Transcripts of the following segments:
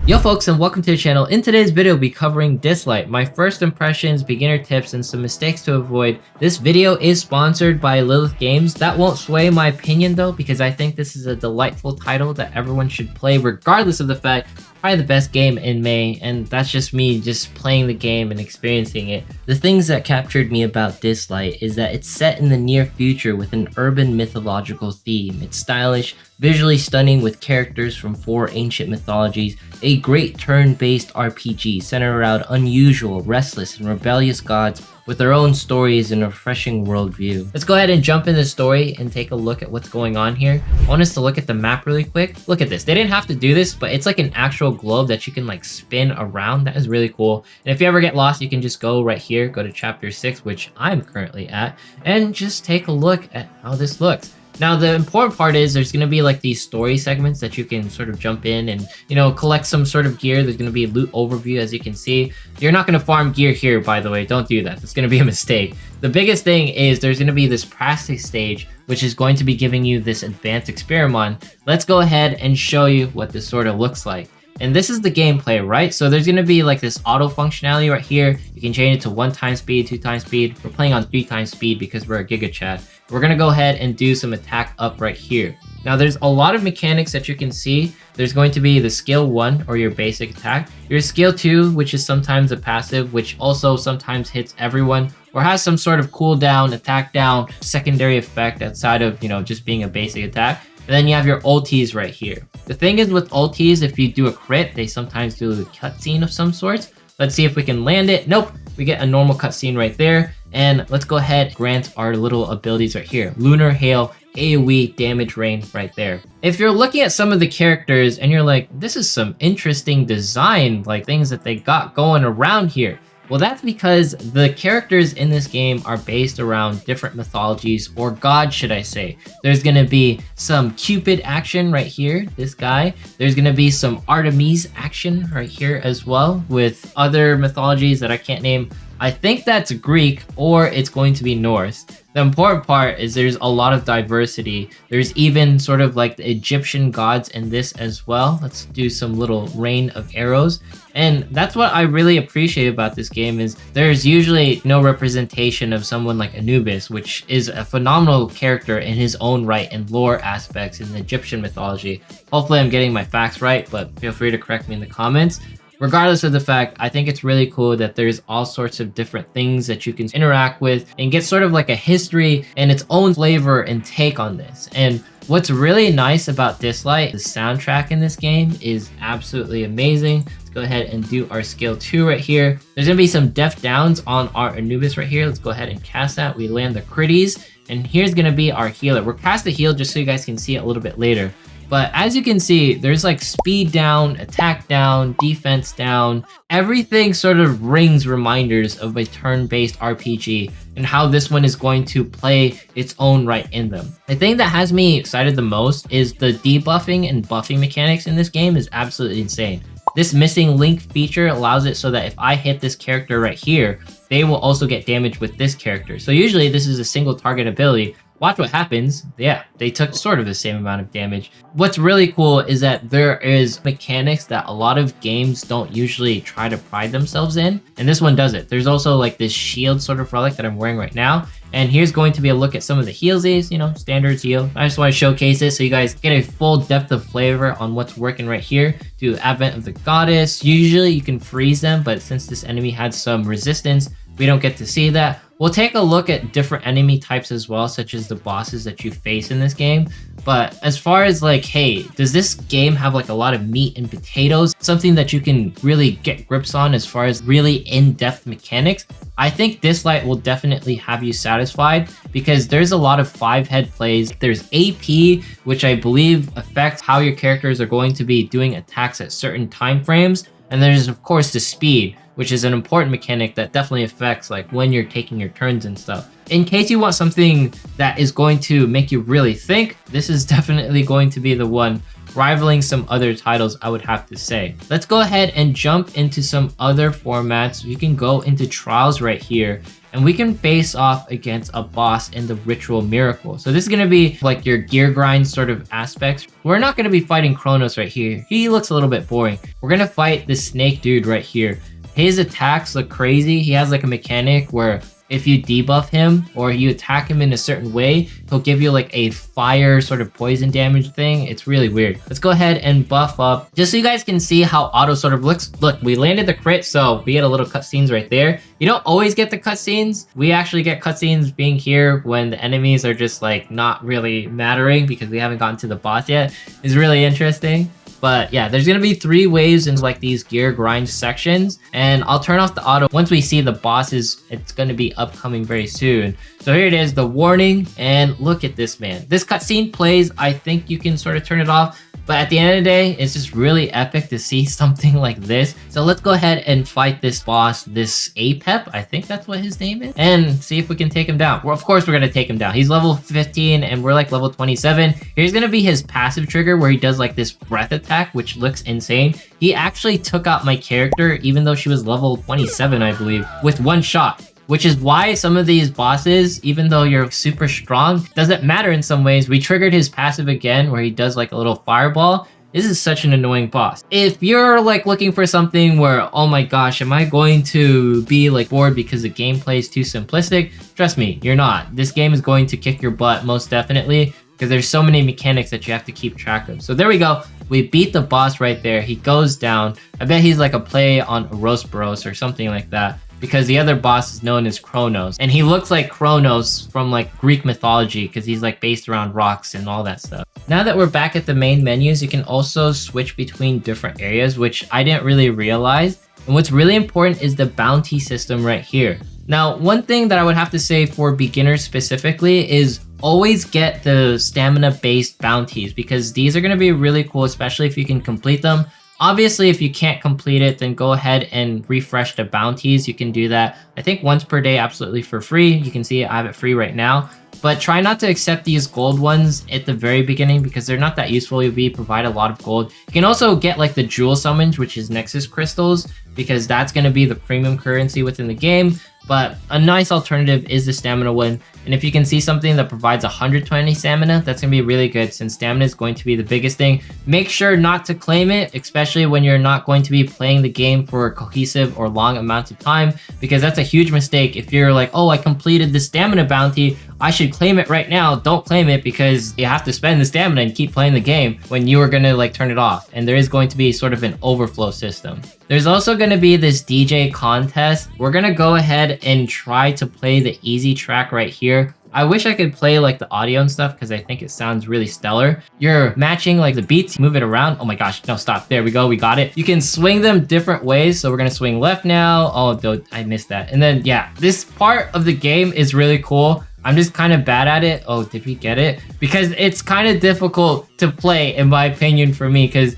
Yo folks, and welcome to the channel. In today's video we'll be covering Dislyte, my first impressions, beginner tips, and some mistakes to avoid. This video is sponsored by Lilith Games. That won't sway my opinion though, because I think this is a delightful title that everyone should play regardless of the fact probably the best game in May, and that's just me just playing the game and experiencing it. The things that captured me about Dislyte is that it's set in the near future with an urban mythological theme. It's stylish, visually stunning with characters from 4 ancient mythologies, a great turn-based RPG centered around unusual, restless, and rebellious gods with their own stories and a refreshing worldview. Let's go ahead and jump in the story and take a look at what's going on here. I want us to look at the map really quick. Look at this. They didn't have to do this, but it's like an actual globe that you can like spin around. That is really cool. And if you ever get lost, you can just go right here, go to chapter 6, which I'm currently at, and just take a look at how this looks. Now, the important part is there's going to be like these story segments that you can sort of jump in and, you know, collect some sort of gear. There's going to be a loot overview, as you can see. You're not going to farm gear here, by the way. Don't do that. It's going to be a mistake. The biggest thing is there's going to be this practice stage, which is going to be giving you this advanced experiment. Let's go ahead and show you what this sort of looks like. And this is the gameplay, right? So there's going to be like this auto functionality right here. You can change it to 1x speed, 2x speed. We're playing on 3x speed because we're a Giga Chat. We're going to go ahead and do some attack up right here. Now there's a lot of mechanics that you can see. There's going to be the skill 1 or your basic attack. Your skill 2, which is sometimes a passive, which also sometimes hits everyone or has some sort of cooldown, attack down, secondary effect outside of, you know, just being a basic attack. And then you have your ultis right here. The thing is with ultis, if you do a crit, they sometimes do a cutscene of some sorts. Let's see if we can land it. Nope, we get a normal cutscene right there. And let's go ahead and grant our little abilities right here. Lunar Hail, AoE damage rain right there. If you're looking at some of the characters and you're like, this is some interesting design, like things that they got going around here. Well, that's because the characters in this game are based around different mythologies, or gods, should I say. There's going to be some Cupid action right here, this guy. There's going to be some Artemis action right here as well, with other mythologies that I can't name. I think that's Greek, or it's going to be Norse. The important part is there's a lot of diversity. There's even sort of like the Egyptian gods in this as well. Let's do some little rain of arrows. And that's what I really appreciate about this game is there's usually no representation of someone like Anubis, which is a phenomenal character in his own right and lore aspects in the Egyptian mythology. Hopefully I'm getting my facts right, but feel free to correct me in the comments. Regardless of the fact, I think it's really cool that there's all sorts of different things that you can interact with and get sort of like a history and its own flavor and take on this. And what's really nice about Dislyte, the soundtrack in this game is absolutely amazing. Let's go ahead and do our skill 2 right here. There's gonna be some def downs on our Anubis right here. Let's go ahead and cast that. We land the critties, and here's gonna be our healer. We're cast the heal just so you guys can see it a little bit later. But as you can see, there's like speed down, attack down, defense down. Everything sort of rings reminders of a turn-based RPG and how this one is going to play its own right in them. The thing that has me excited the most is the debuffing and buffing mechanics in this game is absolutely insane. This missing link feature allows it so that if I hit this character right here, they will also get damage with this character. So usually this is a single target ability. Watch what happens. Yeah, they took sort of the same amount of damage. What's really cool is that there is mechanics that a lot of games don't usually try to pride themselves in, and this one does it. There's also like this shield sort of relic that I'm wearing right now, and here's going to be a look at some of the healsies, you know, standard heal. I just want to showcase it so you guys get a full depth of flavor on what's working right here. Do Advent of the Goddess. Usually you can freeze them, but since this enemy had some resistance, we don't get to see that. We'll take a look at different enemy types as well, such as the bosses that you face in this game. But as far as like, hey, does this game have like a lot of meat and potatoes? Something that you can really get grips on as far as really in-depth mechanics? I think Dislyte will definitely have you satisfied because there's a lot of 5-head plays. There's AP, which I believe affects how your characters are going to be doing attacks at certain time frames. And there's of course the speed, which is an important mechanic that definitely affects like when you're taking your turns and stuff. In case you want something that is going to make you really think, this is definitely going to be the one, rivaling some other titles, I would have to say. Let's go ahead and jump into some other formats. You can go into trials right here. and we can face off against a boss in the Ritual Miracle. So this is going to be like your gear grind sort of aspects. We're not going to be fighting Kronos right here. He looks a little bit boring. We're going to fight this snake dude right here. His attacks look crazy. He has like a mechanic where if you debuff him or you attack him in a certain way, he'll give you like a fire sort of poison damage thing. It's really weird. Let's go ahead and buff up just so you guys can see how Otto sort of looks. Look, we landed the crit, so we get a little cutscenes right there. You don't always get the cutscenes. We actually get cutscenes being here when the enemies are just like not really mattering because we haven't gotten to the boss yet. It's really interesting. But yeah, there's gonna be 3 waves into like these gear grind sections, and I'll turn off the auto once we see the bosses. It's gonna be upcoming very soon. So here it is, the warning, and look at this, man. This cutscene plays. I think you can sort of turn it off, but at the end of the day, it's just really epic to see something like this. So let's go ahead and fight this boss, this Apep, I think that's what his name is, and see if we can take him down. Well, of course we're gonna take him down. He's level 15 and we're like level 27. Here's gonna be his passive trigger where he does like this breath attack, which looks insane. He actually took out my character even though she was level 27, I believe, with 1 shot. Which is why some of these bosses, even though you're super strong, doesn't matter in some ways. We triggered his passive again where he does like a little fireball. This is such an annoying boss. If you're like looking for something where, oh my gosh, am I going to be like bored because the gameplay is too simplistic? Trust me, you're not. This game is going to kick your butt most definitely because there's so many mechanics that you have to keep track of. So there we go. We beat the boss right there. He goes down. I bet he's like a play on Ouroboros or something like that, because the other boss is known as Kronos, and he looks like Kronos from like Greek mythology because he's like based around rocks and all that stuff. Now that we're back at the main menus, you can also switch between different areas, which I didn't really realize. And what's really important is the bounty system right here. Now, one thing that I would have to say for beginners specifically is always get the stamina-based bounties, because these are going to be really cool, especially if you can complete them. Obviously, if you can't complete it, then go ahead and refresh the bounties. You can do that, I think, once per day, absolutely for free. You can see I have it free right now. But try not to accept these gold ones at the very beginning because they're not that useful. You'll provide a lot of gold. You can also get like the jewel summons, which is Nexus crystals, because that's going to be the premium currency within the game. But a nice alternative is the stamina one. And if you can see something that provides 120 stamina, that's going to be really good since stamina is going to be the biggest thing. Make sure not to claim it, especially when you're not going to be playing the game for a cohesive or long amounts of time, because that's a huge mistake. If you're like, oh, I completed the stamina bounty, I should claim it right now. Don't claim it because you have to spend the stamina and keep playing the game when you are going to like turn it off. And there is going to be sort of an overflow system. There's also going to be this DJ contest. We're going to go ahead and try to play the easy track right here. I wish I could play like the audio and stuff because I think it sounds really stellar. You're matching like the beats, move it around. Oh my gosh, no, stop. There we go, we got it. You can swing them different ways. So we're gonna swing left now. Oh, I missed that. And then yeah, this part of the game is really cool. I'm just kind of bad at it. Oh, did we get it? Because it's kind of difficult to play in my opinion for me because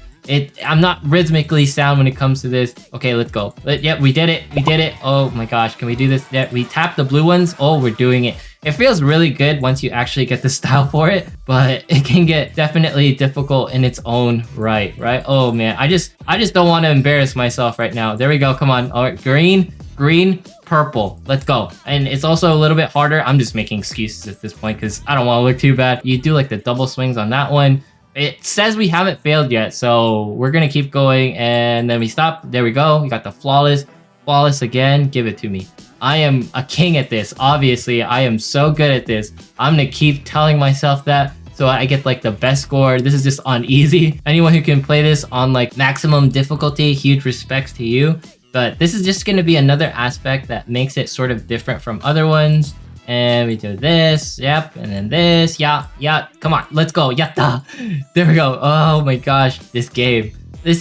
I'm not rhythmically sound when it comes to this. Okay, let's go. Yep, we did it. We did it. Oh my gosh, can we do this? Yeah, we tap the blue ones. Oh, we're doing it. It feels really good once you actually get the style for it, but it can get definitely difficult in its own right? Oh man, I just don't want to embarrass myself right now. There we go. Come on. All right, green, purple. Let's go. And it's also a little bit harder. I'm just making excuses at this point because I don't want to look too bad. You do like the double swings on that one. It says we haven't failed yet, so we're gonna keep going, and then we stop. There we go. We got the flawless again. Give it to me. I am a king at this. Obviously, I am so good at this. I'm gonna keep telling myself that so I get like the best score. This is just on easy. Anyone who can play this on like maximum difficulty, huge respects to you. But this is just gonna be another aspect that makes it sort of different from other ones. And we do this, yep, and then this, yeah, come on, let's go, yatta. There we go. Oh my gosh, this game.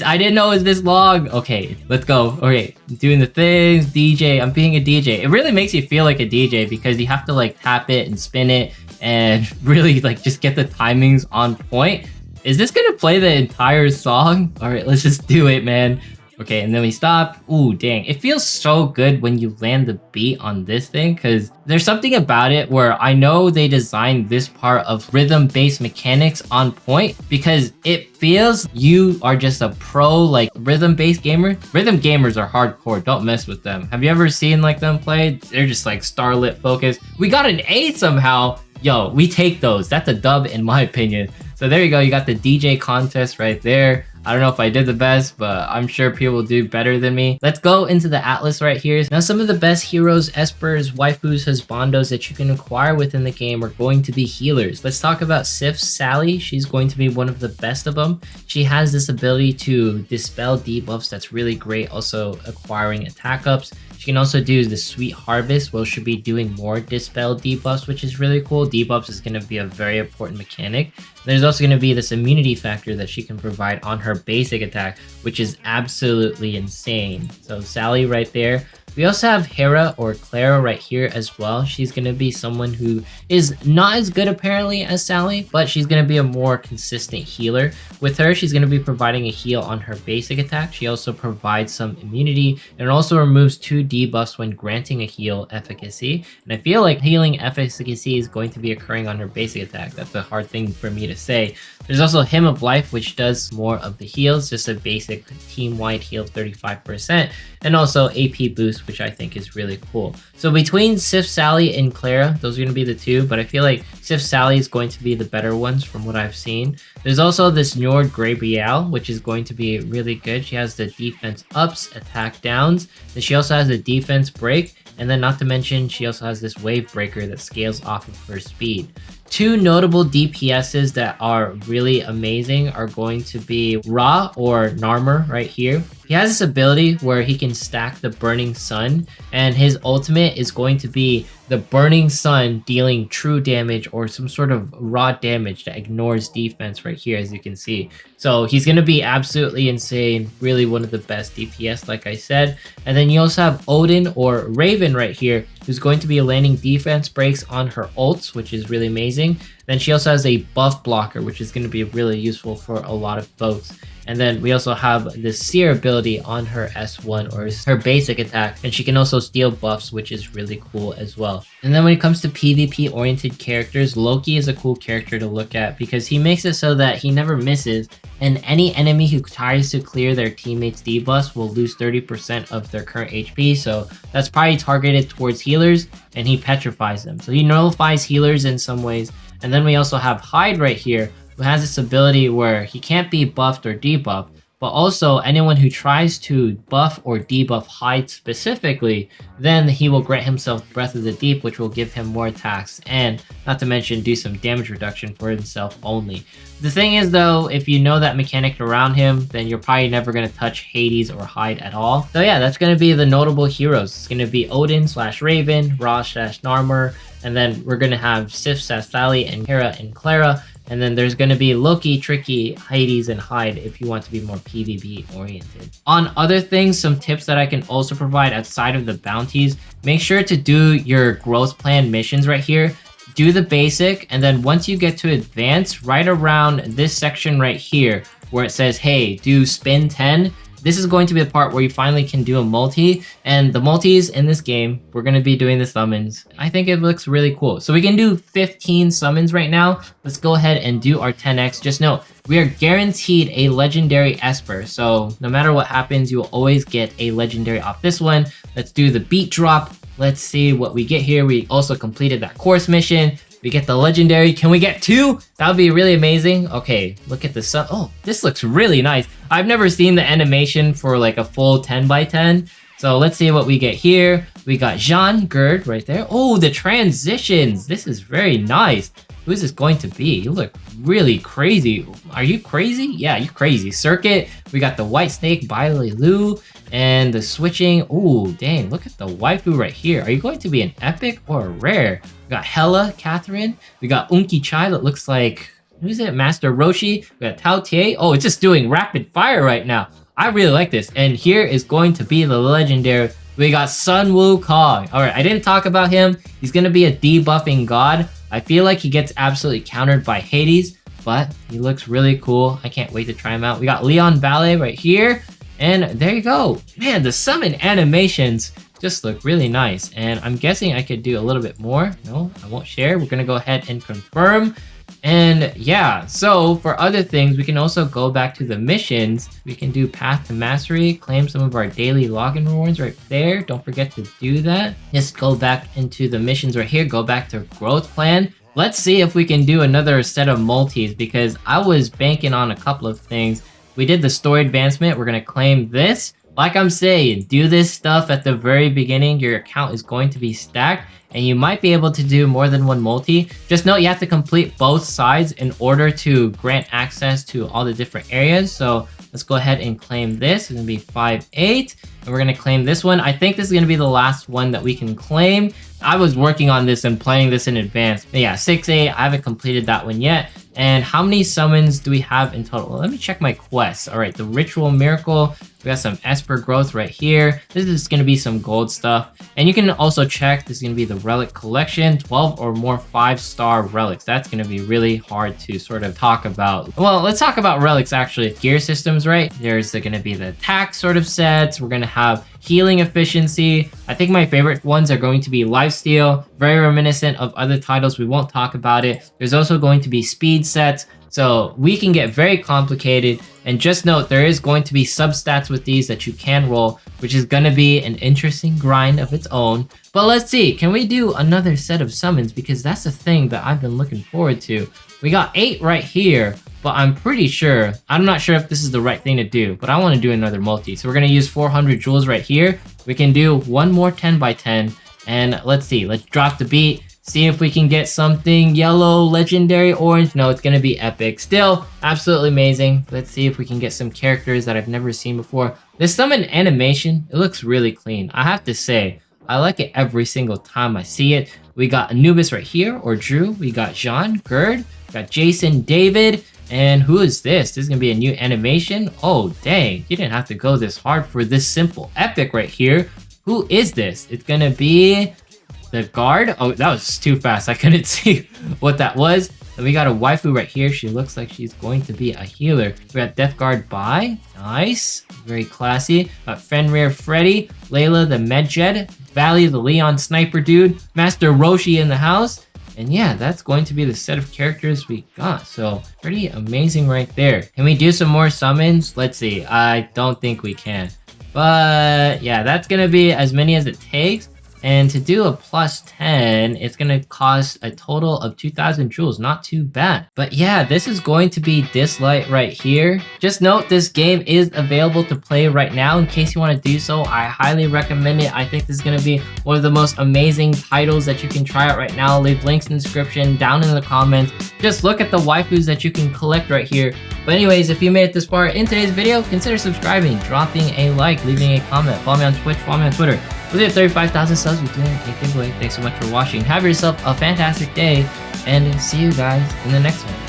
I didn't know it was this long. Okay, let's go. Okay, doing the things, DJ, I'm being a DJ. It really makes you feel like a DJ because you have to like tap it and spin it and really like just get the timings on point. Is this gonna play the entire song? All right, let's just do it, man. Okay, and then we stop. Ooh, dang. It feels so good when you land the beat on this thing because there's something about it where I know they designed this part of rhythm-based mechanics on point because it feels you are just a pro, like, rhythm-based gamer. Rhythm gamers are hardcore. Don't mess with them. Have you ever seen, like, them play? They're just, like, starlit focused. We got an A somehow. Yo, we take those. That's a dub in my opinion. So there you go. You got the DJ contest right there. I don't know if I did the best, but I'm sure people will do better than me. Let's go into the Atlas right here. Now, some of the best heroes, espers, waifus, husbandos that you can acquire within the game are going to be healers. Let's talk about Sif's Sally. She's going to be one of the best of them. She has this ability to dispel debuffs that's really great, also acquiring attack ups. She can also do the Sweet Harvest, where she'll be doing more dispel debuffs, which is really cool. Debuffs is going to be a very important mechanic. There's also going to be this immunity factor that she can provide on her basic attack, which is absolutely insane. So Sally right there. We also have Hera or Clara right here as well. She's going to be someone who is not as good apparently as Sally, but she's going to be a more consistent healer. With her, she's going to be providing a heal on her basic attack. She also provides some immunity and also removes 2 debuffs when granting a heal efficacy. And I feel like healing efficacy is going to be occurring on her basic attack. That's a hard thing for me to say. There's also Hymn of Life, which does more of the heals, just a basic team-wide heal of 35%, and also AP boost, which I think is really cool. So between Sif, Sally, and Clara, those are going to be the two, but I feel like Sif, Sally is going to be the better ones from what I've seen. There's also this Njord Gabrielle, which is going to be really good. She has the defense ups, attack downs, and she also has the defense break, and then not to mention, she also has this wave breaker that scales off of her speed. 2 notable DPSs that are really amazing are going to be Ra or Narmer right here. He has this ability where he can stack the Burning Sun, and his ultimate is going to be the Burning Sun dealing true damage or some sort of raw damage that ignores defense right here, as you can see. So he's going to be absolutely insane, really one of the best DPS like I said. And then you also have Odin or Raven right here, who's going to be landing defense breaks on her ults, which is really amazing. Then she also has a buff blocker, which is going to be really useful for a lot of folks. And then we also have the Seer ability on her S1 or her basic attack, and she can also steal buffs, which is really cool as well. And then when it comes to PvP oriented characters, Loki is a cool character to look at because he makes it so that he never misses, and any enemy who tries to clear their teammates' debuffs will lose 30% of their current HP, so that's probably targeted towards healers, and he petrifies them. So he nullifies healers in some ways. And then we also have Hyde right here, who has this ability where he can't be buffed or debuffed, but also anyone who tries to buff or debuff Hyde specifically, then he will grant himself Breath of the Deep, which will give him more attacks and not to mention do some damage reduction for himself only. The thing is though, if you know that mechanic around him, then you're probably never going to touch Hades or Hyde at all. So yeah, that's going to be the notable heroes. It's going to be Odin / Raven, Ra / Narmer, and then we're going to have Sif / Sally, and Hera and Clara. And then there's going to be Loki, Tricky, Hades, and Hyde if you want to be more PvP oriented. On other things, some tips that I can also provide outside of the bounties, make sure to do your growth plan missions right here. Do the basic, and then once you get to advanced, right around this section right here where it says, hey, do spin 10, this is going to be the part where you finally can do a multi, and the multis in this game, we're going to be doing the summons. I think it looks really cool. So we can do 15 summons right now. Let's go ahead and do our 10x. Just note, we are guaranteed a legendary Esper, so no matter what happens, you will always get a legendary off this one. Let's do the beat drop. Let's see what we get here. We also completed that course mission. We get the legendary. Can we get 2? That would be really amazing. Okay, look at the sun. Oh, this looks really nice. I've never seen the animation for like a full 10x10. So let's see what we get here. We got Jean Gerd right there. Oh, the transitions. This is very nice. Who is this going to be? You look really crazy. Are you crazy? Yeah, you crazy. Circuit. We got the White Snake, Bailey Lu, and the switching. Oh, dang. Look at the waifu right here. Are you going to be an epic or a rare? We got Hella, Catherine. We got Unki Chai that looks like, who's it? Master Roshi. We got Tao Tie. Oh, it's just doing rapid fire right now. I really like this. And here is going to be the legendary. We got Sun Wukong. All right, I didn't talk about him. He's going to be a debuffing god. I feel like he gets absolutely countered by Hades, but he looks really cool. I can't wait to try him out. We got Leon Ballet right here. And there you go. Man, the summon animations just look really nice. And I'm guessing I could do a little bit more. No, I won't share. We're gonna go ahead and confirm. And yeah, so for other things, we can also go back to the missions. We can do Path to Mastery, claim some of our daily login rewards right there. Don't forget to do that. Just go back into the missions right here. Go back to Growth Plan. Let's see if we can do another set of multis because I was banking on a couple of things. We did the story advancement. We're going to claim this. Like I'm saying, do this stuff at the very beginning. Your account is going to be stacked and you might be able to do more than one multi. Just note you have to complete both sides in order to grant access to all the different areas. So let's go ahead and claim this. It's going to be 5-8. And we're going to claim this one. I think this is going to be the last one that we can claim. I was working on this and playing this in advance. But yeah, 6-8. I haven't completed that one yet. And how many summons do we have in total? Well, let me check my quests. All right, the Ritual Miracle. We got some Esper Growth right here. This is going to be some gold stuff. And you can also check, this is going to be the Relic Collection, 12 or more 5-star relics. That's going to be really hard to sort of talk about. Well, let's talk about relics actually. Gear systems, right? There's going to be the attack sort of sets. We're going to have healing efficiency. I think my favorite ones are going to be lifesteal, very reminiscent of other titles. We won't talk about it. There's also going to be speed sets. So we can get very complicated, and just note there is going to be substats with these that you can roll, which is going to be an interesting grind of its own. But let's see, can we do another set of summons? Because that's the thing that I've been looking forward to. We got 8 right here, but I'm pretty sure, I'm not sure if this is the right thing to do, but I want to do another multi. So we're going to use 400 jewels right here. We can do one more 10 by 10, and let's see, let's drop the beat. See if we can get something yellow, legendary, orange. No, it's going to be epic. Still, absolutely amazing. Let's see if we can get some characters that I've never seen before. This summon animation, it looks really clean. I have to say, I like it every single time I see it. We got Anubis right here, or Drew. We got Jean, Gerd. We got Jason, David. And who is this? This is going to be a new animation. Oh, dang. You didn't have to go this hard for this simple epic right here. Who is this? It's going to be the guard. Oh, that was too fast. I couldn't see what that was. And we got a waifu right here. She looks like she's going to be a healer. We got Death Guard Bai. Nice. Very classy. Got Fenrir Freddy. Layla the Medjed. Valley the Leon Sniper Dude. Master Roshi in the house. And yeah, that's going to be the set of characters we got. So pretty amazing right there. Can we do some more summons? Let's see. I don't think we can. But yeah, that's going to be as many as it takes. And to do a plus 10, it's going to cost a total of 2,000 jewels. Not too bad. But yeah, this is going to be Dislyte right here. Just note this game is available to play right now. In case you want to do so, I highly recommend it. I think this is going to be one of the most amazing titles that you can try out right now. I'll leave links in the description, down in the comments. Just look at the waifus that you can collect right here. But anyways, if you made it this far in today's video, consider subscribing, dropping a like, leaving a comment. Follow me on Twitch, follow me on Twitter. We'll get 35,000 subs. We're doing a giveaway. Thanks so much for watching. Have yourself a fantastic day, and see you guys in the next one.